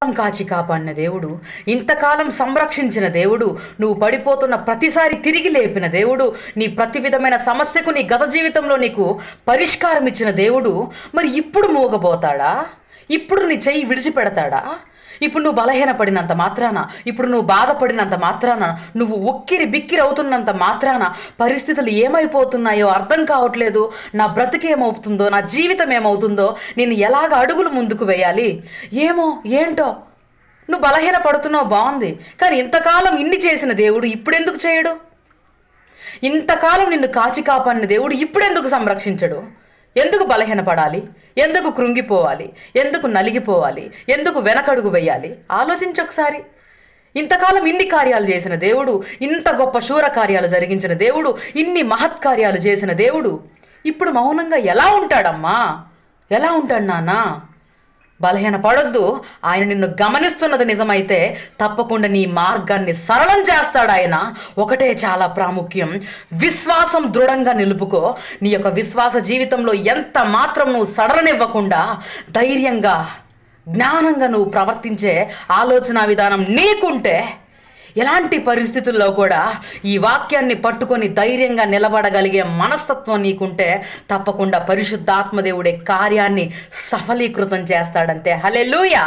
కాచి కాపాడిన దేవుడు, ఇంతకాలం సంరక్షించిన దేవుడు, నువ్వు పడిపోతున్న ప్రతిసారి తిరిగి లేపిన దేవుడు, నీ ప్రతి విధమైన సమస్యకు నీ గత జీవితంలో నీకు పరిష్కారం ఇచ్చిన దేవుడు మరి ఇప్పుడు మూగబోతాడా? ఇప్పుడు నీ చెయ్యి విడిచిపెడతాడా? ఇప్పుడు నువ్వు బలహీనపడినంత మాత్రాన, ఇప్పుడు నువ్వు బాధపడినంత మాత్రాన, నువ్వు ఉక్కిరి బిక్కిరి అవుతున్నంత మాత్రాన పరిస్థితులు ఏమైపోతున్నాయో అర్థం కావట్లేదు, నా బ్రతికేమవుతుందో, నా జీవితం ఏమవుతుందో, నేను ఎలాగ అడుగులు ముందుకు వేయాలి, ఏమో ఏంటో నువ్వు బలహీనపడుతున్నావు, బాగుంది. కానీ ఇంతకాలం ఇన్ని చేసిన దేవుడు ఇప్పుడెందుకు చేయడు? ఇంతకాలం నిన్ను కాచి కాపాడిన దేవుడు ఇప్పుడెందుకు సంరక్షించడు? ఎందుకు బలహీనపడాలి? ఎందుకు కృంగిపోవాలి? ఎందుకు నలిగిపోవాలి? ఎందుకు వెనకడుగు వేయాలి? ఆలోచించు ఒకసారి. ఇంతకాలం ఇన్ని కార్యాలు చేసిన దేవుడు, ఇంత గొప్ప శూర కార్యాలు జరిగించిన దేవుడు, ఇన్ని మహత్కార్యాలు చేసిన దేవుడు ఇప్పుడు మౌనంగా ఎలా ఉంటాడమ్మా? ఎలా ఉంటాడు నాన్నా? బలహీనపడొద్దు. ఆయన నిన్ను గమనిస్తున్నది నిజమైతే తప్పకుండా నీ మార్గాన్ని సరళం చేస్తాడు ఆయన. ఒకటే చాలా ప్రాముఖ్యం, విశ్వాసం దృఢంగా నిలుపుకో. నీ యొక్క విశ్వాస జీవితంలో ఎంత మాత్రం నువ్వు సడలనివ్వకుండా ధైర్యంగా, జ్ఞానంగా నువ్వు ప్రవర్తించే ఆలోచన విధానం నీకుంటే, ఎలాంటి పరిస్థితుల్లో కూడా ఈ వాక్యాన్ని పట్టుకొని ధైర్యంగా నిలబడగలిగే మనస్తత్వం నీకుంటే తప్పకుండా పరిశుద్ధాత్మదేవుడే కార్యాన్ని సఫలీకృతం చేస్తాడంతే. హల్లెలూయా.